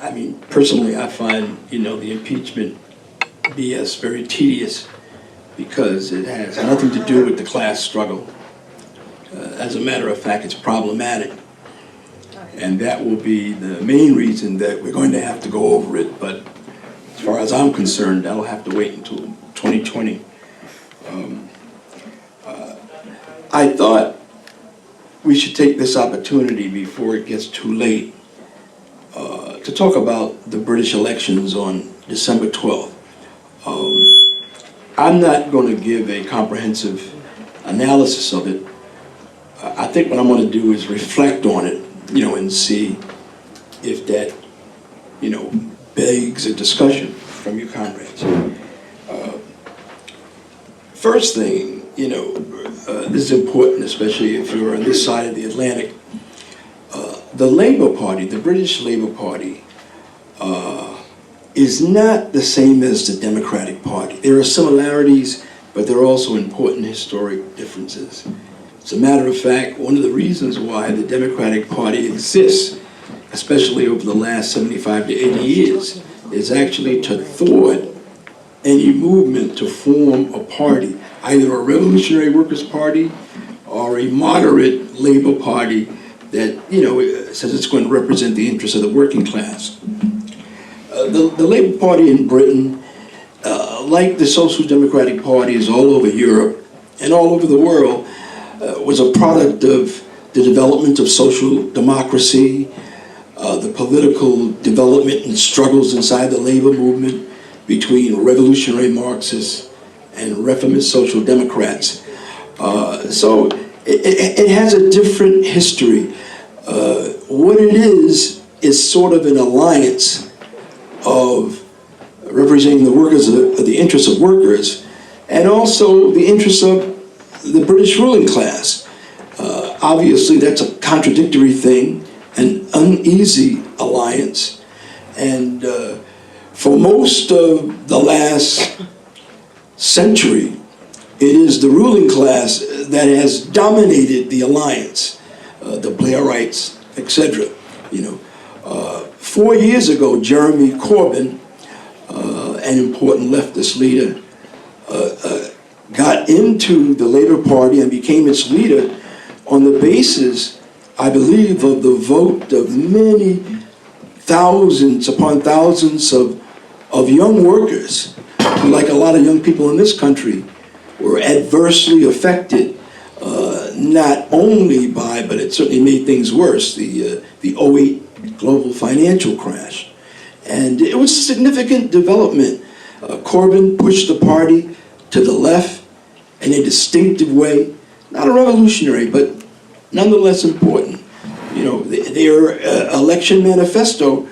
I mean, personally, I find, the impeachment BS very tedious because it has nothing to do with the class struggle. As a matter of fact, it's problematic. And that will be the main reason that we're going to have to go over it. But as far as I'm concerned, that'll have to wait until 2020. I thought we should take this opportunity before it gets too late to talk about the British elections on December 12th. I'm not going to give a comprehensive analysis of it. I think what I'm going to do is reflect on it, and see if that, begs a discussion from you comrades. First thing, this is important, especially if you're on this side of the Atlantic. The Labour Party, the British Labour Party, is not the same as the Democratic Party. There are similarities, but there are also important historic differences. As a matter of fact, one of the reasons why the Democratic Party exists, especially over the last 75 to 80 years, is actually to thwart any movement to form a party, either a revolutionary workers' party or a moderate labor party that, says it's going to represent the interests of the working class. The Labour Party in Britain, like the social democratic parties all over Europe and all over the world, was a product of the development of social democracy, the political development and struggles inside the labor movement between revolutionary Marxists and reformist social democrats. So it has a different history. What it is sort of an alliance of representing the workers, the interests of workers, and also the interests of the British ruling class. Obviously, that's a contradictory thing, an uneasy alliance. And for most of the last century, it is the ruling class that has dominated the alliance, the Blairites, etc. 4 years ago, Jeremy Corbyn, an important leftist leader, got into the Labour Party and became its leader on the basis, I believe, of the vote of many thousands upon thousands of young workers, who, like a lot of young people in this country, were adversely affected, not only by, but it certainly made things worse, the 08 global financial crash. And it was a significant development. Corbyn pushed the party to the left in a distinctive way, not a revolutionary, but nonetheless important. Their election manifesto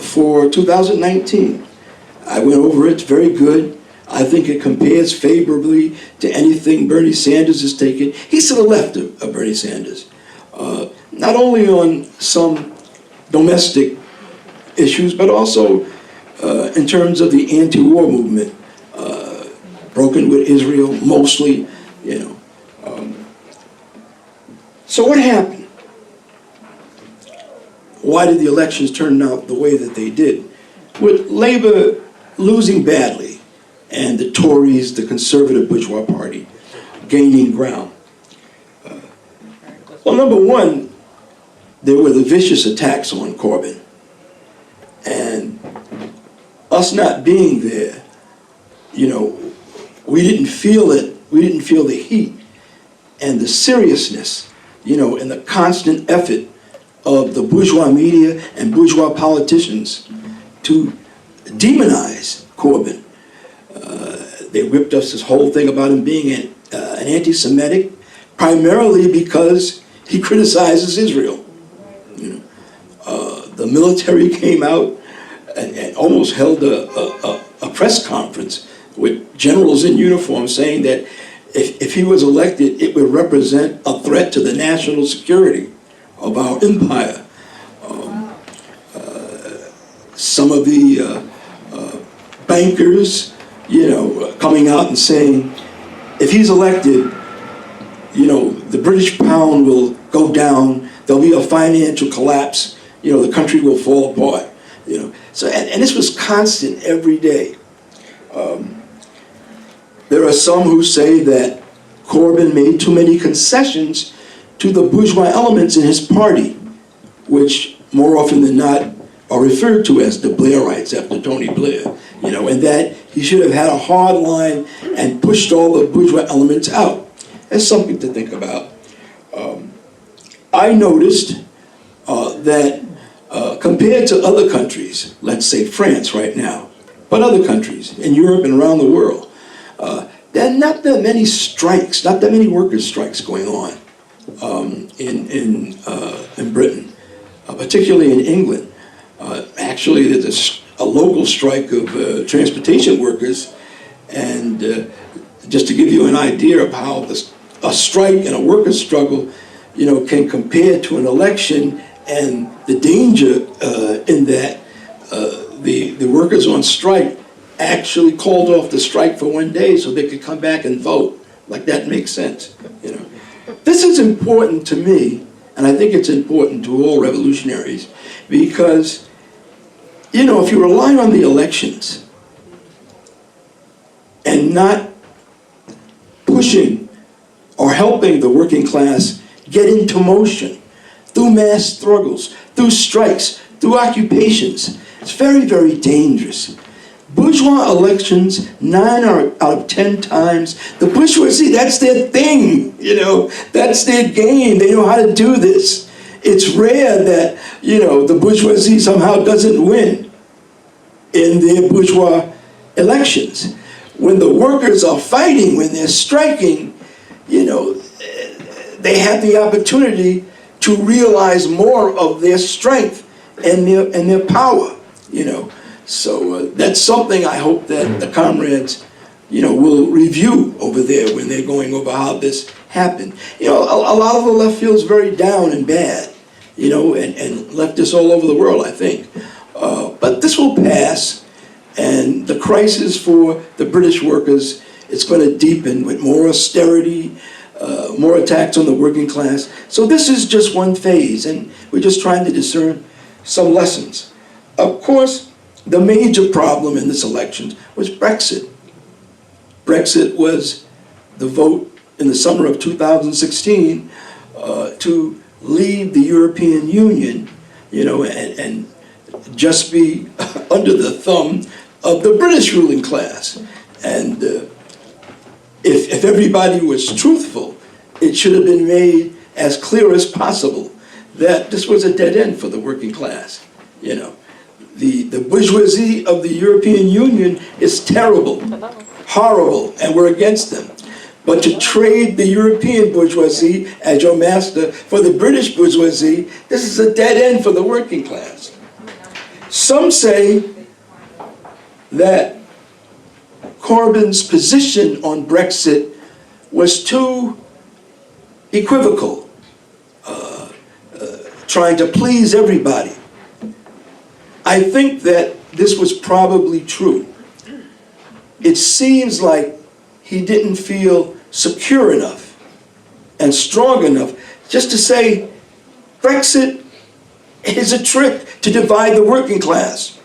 for 2019, I went over it, it's very good. I think it compares favorably to anything Bernie Sanders has taken. He's to the left of Bernie Sanders, not only on some domestic issues, but also in terms of the anti-war movement, broken with Israel mostly, So what happened? Why did the elections turn out the way that they did? With Labour losing badly and the Tories, the conservative bourgeois party, gaining ground. Well, number one, there were the vicious attacks on Corbyn. And us not being there, we didn't feel it. We didn't feel the heat and the seriousness, and the constant effort of the bourgeois media and bourgeois politicians to demonize Corbyn. They whipped us this whole thing about him being an anti-Semitic, primarily because he criticizes Israel. The military came out and almost held a press conference with generals in uniform saying that if he was elected, it would represent a threat to the national security of our empire. Some of the bankers, coming out and saying, if he's elected, the British pound will go down, there'll be a financial collapse, the country will fall apart. you know. So, and this was constant every day. There are some who say that Corbyn made too many concessions to the bourgeois elements in his party, which more often than not are referred to as the Blairites after Tony Blair, you know, and that he should have had a hard line and pushed all the bourgeois elements out. That's something to think about. I noticed that compared to other countries, let's say France right now, but other countries in Europe and around the world, there are not that many strikes, not that many workers' strikes going on in Britain, particularly in England. Actually, there's a local strike of transportation workers, and just to give you an idea of how a strike and a workers' struggle, you know, can compare to an election, and the danger in that the workers on strike actually called off the strike for 1 day so they could come back and vote. Like, that makes sense, you know. This is important to me, and I think it's important to all revolutionaries, because, you know, if you rely on the elections and not pushing or helping the working class get into motion through mass struggles, through strikes, through occupations, it's very, very dangerous. Bourgeois elections, 9 out of 10 times, the bourgeoisie, that's their thing, you know, that's their game, they know how to do this. It's rare that, you know, the bourgeoisie somehow doesn't win in their bourgeois elections. When the workers are fighting, when they're striking, you know, they have the opportunity to realize more of their strength and their power, you know. So that's something I hope that the comrades, you know, will review over there when they're going over how this happened. You know, a lot of the left feels very down and bad, you know, and leftists all over the world, I think. But this will pass, and the crisis for the British workers, it's going to deepen with more austerity, more attacks on the working class. So this is just one phase, and we're just trying to discern some lessons. Of course, the major problem in this election was Brexit. Brexit was the vote in the summer of 2016 to leave the European Union, you know, and just be under the thumb of the British ruling class. And if everybody was truthful, it should have been made as clear as possible that this was a dead end for the working class, you know. The bourgeoisie of the European Union is terrible, horrible, and we're against them. But to trade the European bourgeoisie as your master for the British bourgeoisie, this is a dead end for the working class. Some say that Corbyn's position on Brexit was too equivocal, trying to please everybody. I think that this was probably true. It seems like he didn't feel secure enough and strong enough just to say Brexit is a trick to divide the working class,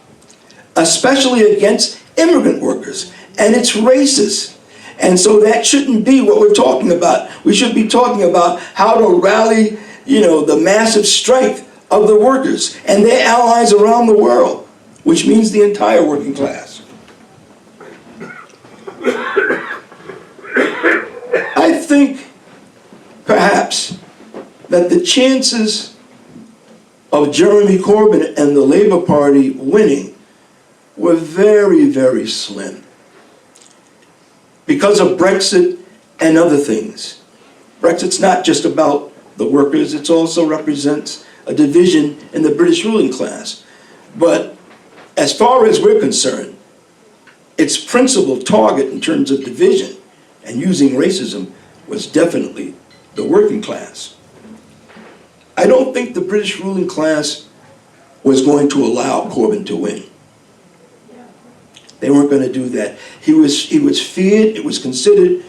especially against immigrant workers, and it's racist. And so that shouldn't be what we're talking about. We should be talking about how to rally, you know, the massive strength of the workers and their allies around the world, which means the entire working class. I think, perhaps, that the chances of Jeremy Corbyn and the Labour Party winning were very, very slim because of Brexit and other things. Brexit's not just about the workers, it also represents a division in the British ruling class. But as far as we're concerned, its principal target in terms of division and using racism was definitely the working class. I don't think the British ruling class was going to allow Corbyn to win. They weren't going to do that. He was feared, it was considered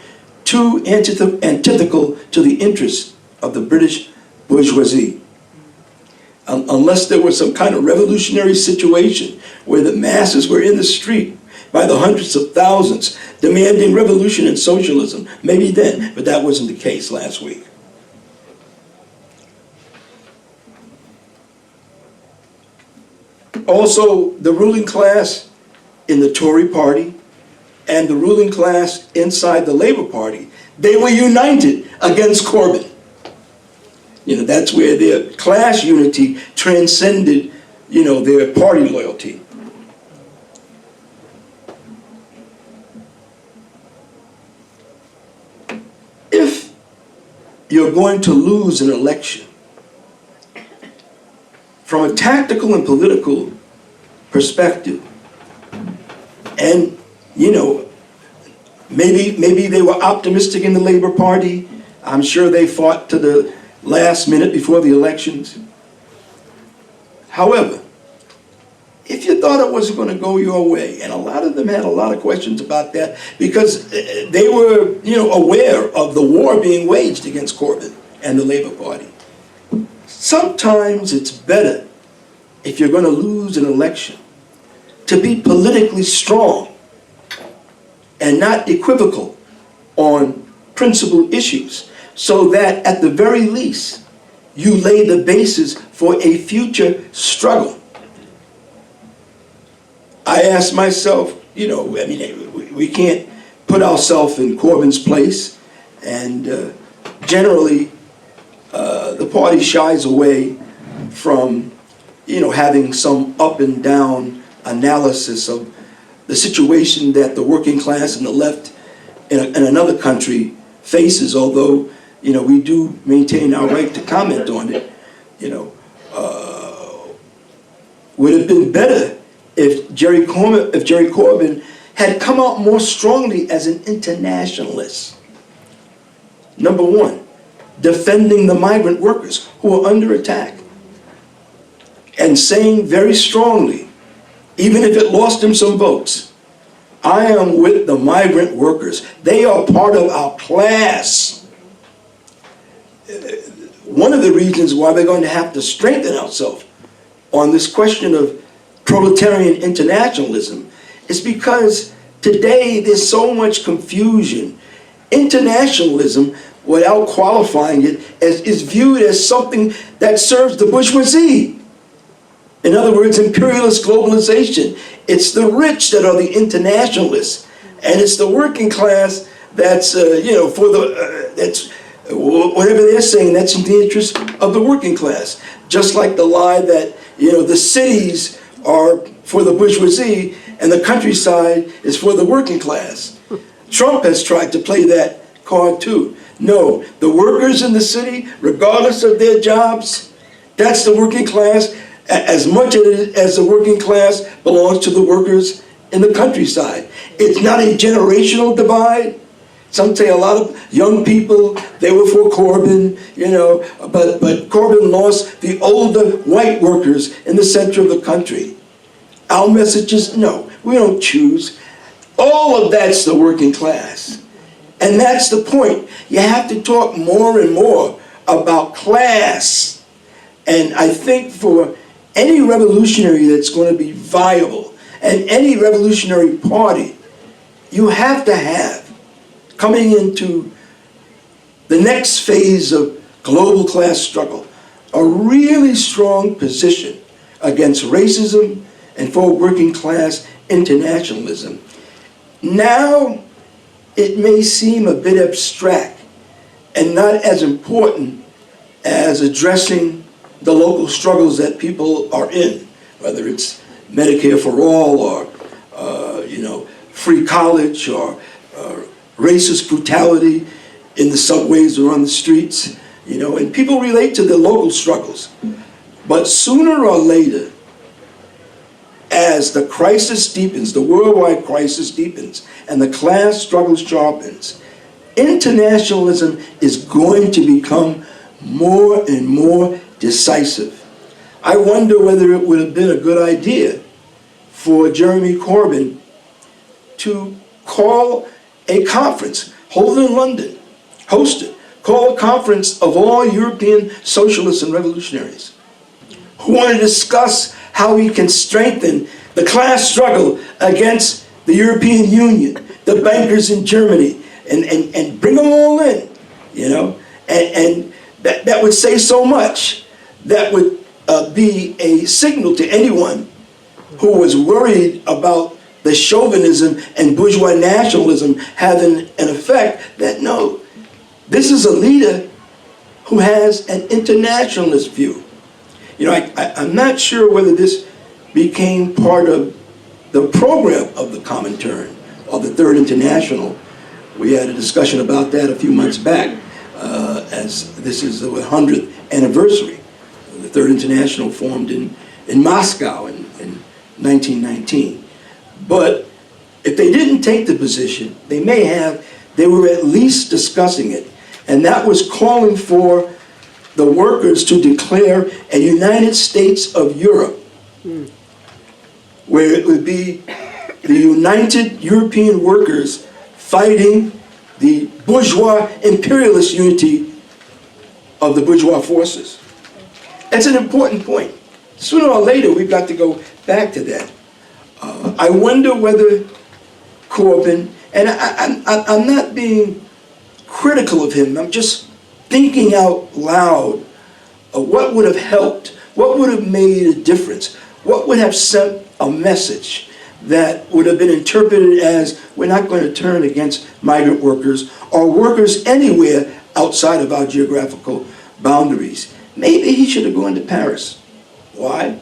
too antithetical to the interests of the British bourgeoisie. unless there was some kind of revolutionary situation where the masses were in the street by the hundreds of thousands demanding revolution and socialism. Maybe then, but that wasn't the case last week. Also, the ruling class in the Tory party and the ruling class inside the Labour Party, they were united against Corbyn. You know, that's where their class unity transcended, you know, their party loyalty. If you're going to lose an election, from a tactical and political perspective, and, you know, maybe they were optimistic in the Labour Party. I'm sure they fought to the last minute before the elections. However, if you thought it wasn't going to go your way, and a lot of them had a lot of questions about that because they were, you know, aware of the war being waged against Corbyn and the Labour Party. Sometimes it's better, if you're going to lose an election, to be politically strong and not equivocal on principal issues, so that at the very least you lay the basis for a future struggle. I ask myself, you know, I mean, we can't put ourselves in Corbyn's place, and generally the party shies away from, you know, having some up and down analysis of the situation that the working class and the left in another country faces, although, you know, we do maintain our right to comment on it. You know, would have been better if Jerry Corbyn had come out more strongly as an internationalist. Number one, defending the migrant workers who are under attack, and saying very strongly, even if it lost him some votes, I am with the migrant workers. They are part of our class. One of the reasons why we're going to have to strengthen ourselves on this question of proletarian internationalism is because today there's so much confusion. Internationalism, without qualifying it, is viewed as something that serves the bourgeoisie. In other words, imperialist globalization. It's the rich that are the internationalists, and it's the working class that's, you know, for the, that's, whatever they're saying, that's in the interest of the working class. Just like the lie that, you know, the cities are for the bourgeoisie and the countryside is for the working class. Trump has tried to play that card too. No, the workers in the city, regardless of their jobs, that's the working class, as much as the working class belongs to the workers in the countryside. It's not a generational divide. Some say a lot of young people, they were for Corbyn, you know, but Corbyn lost the older white workers in the center of the country. Our message is no, we don't choose. All of that's the working class. And that's the point. You have to talk more and more about class. And I think for any revolutionary that's going to be viable, and any revolutionary party, you have to have, coming into the next phase of global class struggle, a really strong position against racism and for working class internationalism. Now, it may seem a bit abstract and not as important as addressing the local struggles that people are in, whether it's Medicare for all or, you know, free college or racist brutality in the subways or on the streets, you know, and people relate to their local struggles. But sooner or later, as the crisis deepens, the worldwide crisis deepens, and the class struggle sharpens, internationalism is going to become more and more decisive. I wonder whether it would have been a good idea for Jeremy Corbyn to call a conference, hold it in London, host it, call a conference of all European socialists and revolutionaries who want to discuss how we can strengthen the class struggle against the European Union, the bankers in Germany, and bring them all in, you know, and that would say so much. That would be a signal to anyone who was worried about the chauvinism and bourgeois nationalism having an effect, that no, this is a leader who has an internationalist view. You know, I'm not sure whether this became part of the program of the Comintern or the Third International. We had a discussion about that a few months back, as this is the 100th anniversary. The Third International formed in Moscow in 1919. But if they didn't take the position, they were at least discussing it. And that was calling for the workers to declare a United States of Europe, where it would be the united European workers fighting the bourgeois imperialist unity of the bourgeois forces. That's an important point. Sooner or later, we've got to go back to that. I wonder whether Corbyn, and I'm not being critical of him, I'm just thinking out loud of what would have helped, what would have made a difference, what would have sent a message that would have been interpreted as, we're not going to turn against migrant workers or workers anywhere outside of our geographical boundaries. Maybe he should have gone to Paris. Why?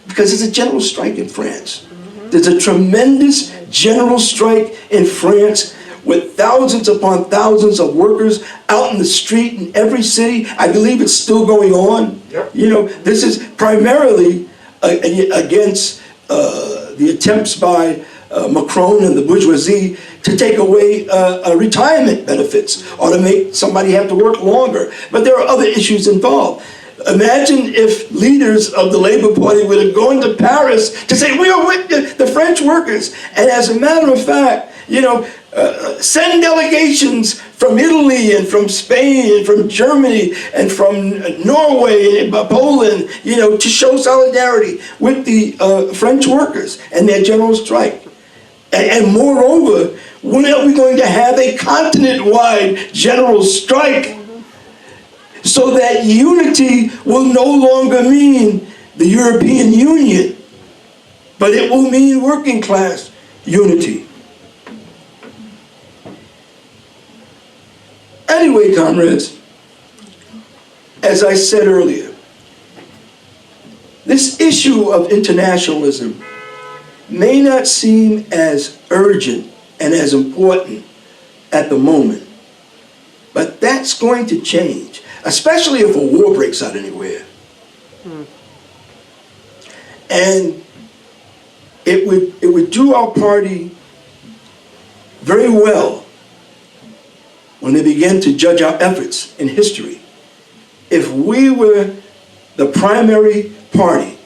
Because there's a general strike in France. There's a tremendous general strike in France with thousands upon thousands of workers out in the street in every city. I believe it's still going on. Yep. You know, this is primarily against the attempts by Macron and the bourgeoisie to take away retirement benefits or to make somebody have to work longer. But there are other issues involved. Imagine if leaders of the Labour Party would have gone to Paris to say, we are with the French workers. And as a matter of fact, you know, send delegations from Italy and from Spain and from Germany and from Norway and Poland, you know, to show solidarity with the French workers and their general strike. And moreover, when are we going to have a continent-wide general strike so that unity will no longer mean the European Union, but it will mean working class unity? Anyway, comrades, as I said earlier, this issue of internationalism may not seem as urgent and as important at the moment, but that's going to change, especially if a war breaks out anywhere. And it would do our party very well when they begin to judge our efforts in history if we were the primary party,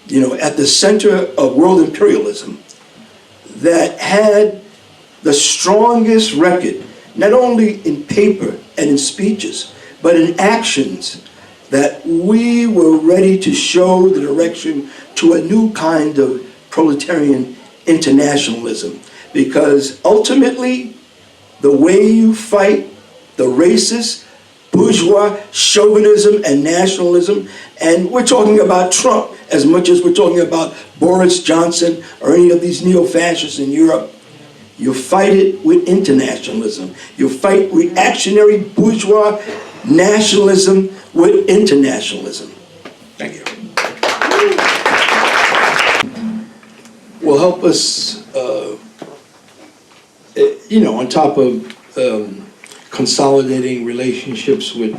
you know, at the center of world imperialism that had the strongest record, not only in paper and in speeches, but in actions, that we were ready to show the direction to a new kind of proletarian internationalism. Because ultimately, the way you fight the racist, bourgeois chauvinism and nationalism, and we're talking about Trump as much as we're talking about Boris Johnson or any of these neo-fascists in Europe, you fight it with internationalism. You fight reactionary bourgeois nationalism with internationalism. Thank you. Will help us, you know, on top of consolidating relationships with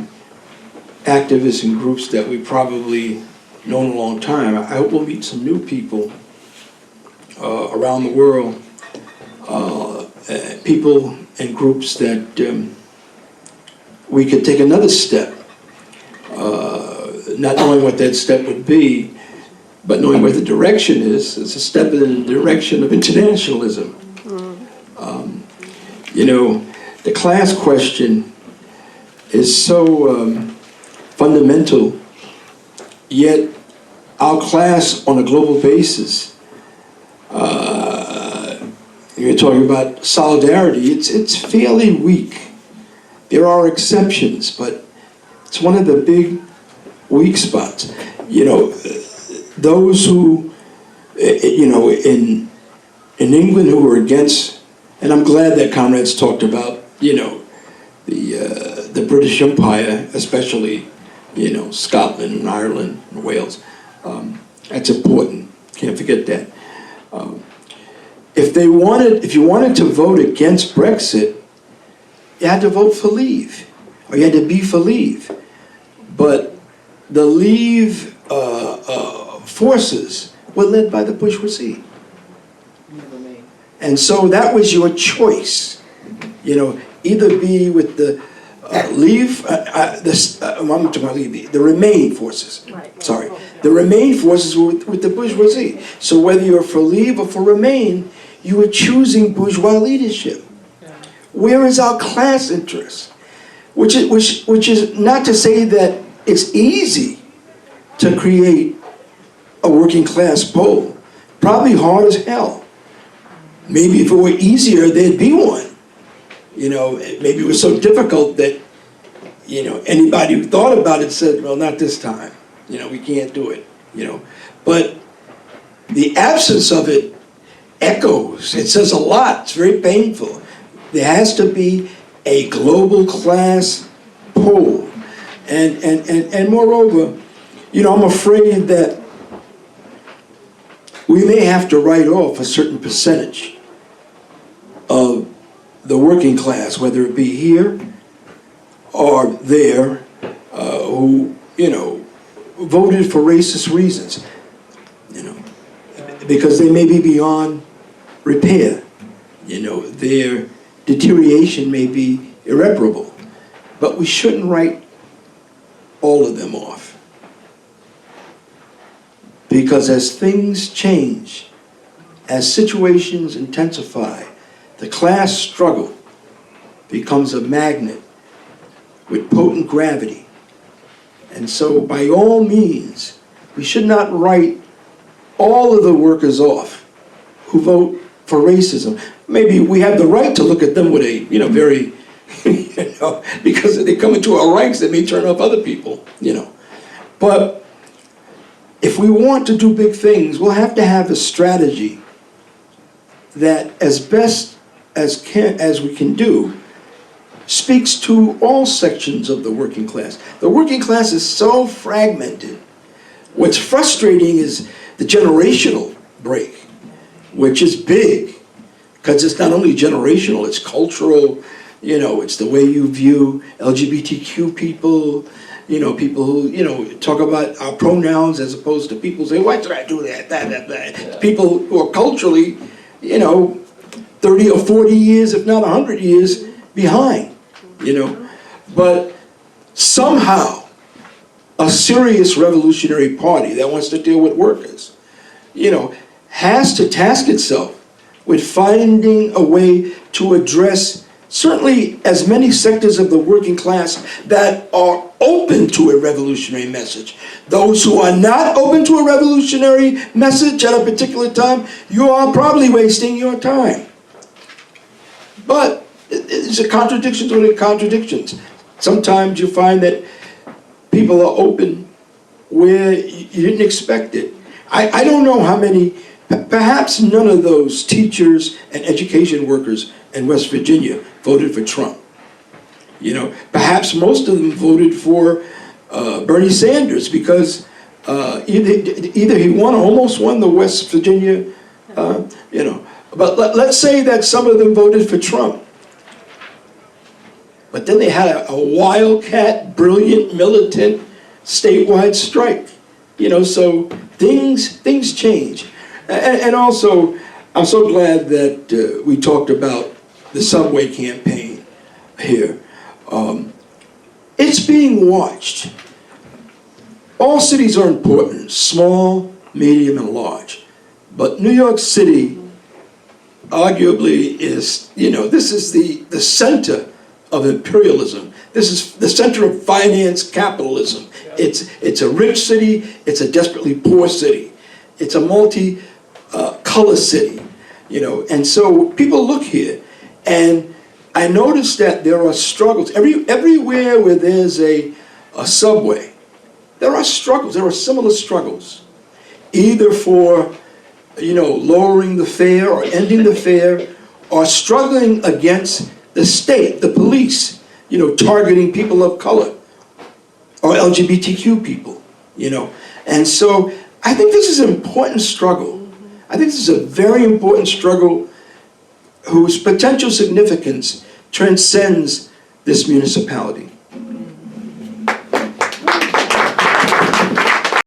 activists and groups that we've probably known a long time. I hope we'll meet some new people around the world, people and groups that we could take another step, not knowing what that step would be, but knowing where the direction is. It's a step in the direction of internationalism. You know, the class question is so fundamental, yet our class on a global basis, you're talking about solidarity, it's fairly weak. There are exceptions, but it's one of the big weak spots. You know, those who, you know, in England who were against, and I'm glad that comrades talked about, you know, the British Empire, especially, you know, Scotland and Ireland and Wales. That's important. Can't forget that. If you wanted to vote against Brexit, you had to vote for Leave, or you had to be for Leave. But the Leave forces were led by the bourgeoisie. And so that was your choice. You know, either be with the Leave, the Remain forces. Sorry, the Remain forces were with the bourgeoisie. So whether you're for Leave or for Remain, you were choosing bourgeois leadership. Where is our class interest? Which is not to say that it's easy to create a working class pole. Probably hard as hell. Maybe if it were easier, there'd be one. You know, maybe it was so difficult that, you know, anybody who thought about it said, well, not this time. You know, we can't do it, you know. But the absence of it echoes. It says a lot. It's very painful. There has to be a global class pole. And moreover, you know, I'm afraid that we may have to write off a certain percentage of the working class, whether it be here or there, who, you know, voted for racist reasons, you know, because they may be beyond repair. You know, their deterioration may be irreparable, but we shouldn't write all of them off. Because as things change, as situations intensify, the class struggle becomes a magnet with potent gravity. And so by all means, we should not write all of the workers off who vote for racism. Maybe we have the right to look at them with a, you know, very, you know, because if they come into our ranks, they may turn off other people, you know. But if we want to do big things, we'll have to have a strategy that, as best as we can do, speaks to all sections of the working class. The working class is so fragmented. What's frustrating is the generational break, which is big, because it's not only generational, it's cultural, you know, it's the way you view LGBTQ people, you know, people who, you know, talk about our pronouns as opposed to people say, why should I do that, that. Yeah. People who are culturally, you know, 30 or 40 years, if not 100 years behind, you know. But somehow, a serious revolutionary party that wants to deal with workers, you know, has to task itself with finding a way to address certainly as many sectors of the working class that are open to a revolutionary message. Those who are not open to a revolutionary message at a particular time, you are probably wasting your time. But it's a contradiction within contradictions. Sometimes you find that people are open where you didn't expect it. I don't know how many, perhaps none of those teachers and education workers in West Virginia voted for Trump. You know, perhaps most of them voted for Bernie Sanders because either he won or almost won the West Virginia, you know. But let's say that some of them voted for Trump. But then they had a wildcat, brilliant, militant, statewide strike. You know, so things change. And also, I'm so glad that we talked about the subway campaign here. It's being watched. All cities are important, small, medium, and large. But New York City arguably is, you know, this is the center of imperialism. This is the center of finance capitalism. It's a rich city, it's a desperately poor city. It's a multi-color city, you know. And so people look here, and I noticed that there are struggles. Everywhere where there's a subway, there are struggles, there are similar struggles. Either for, you know, lowering the fare or ending the fare, or struggling against the state, the police, you know, targeting people of color or LGBTQ people, you know. And so I think this is an important struggle. I think this is a very important struggle whose potential significance transcends this municipality.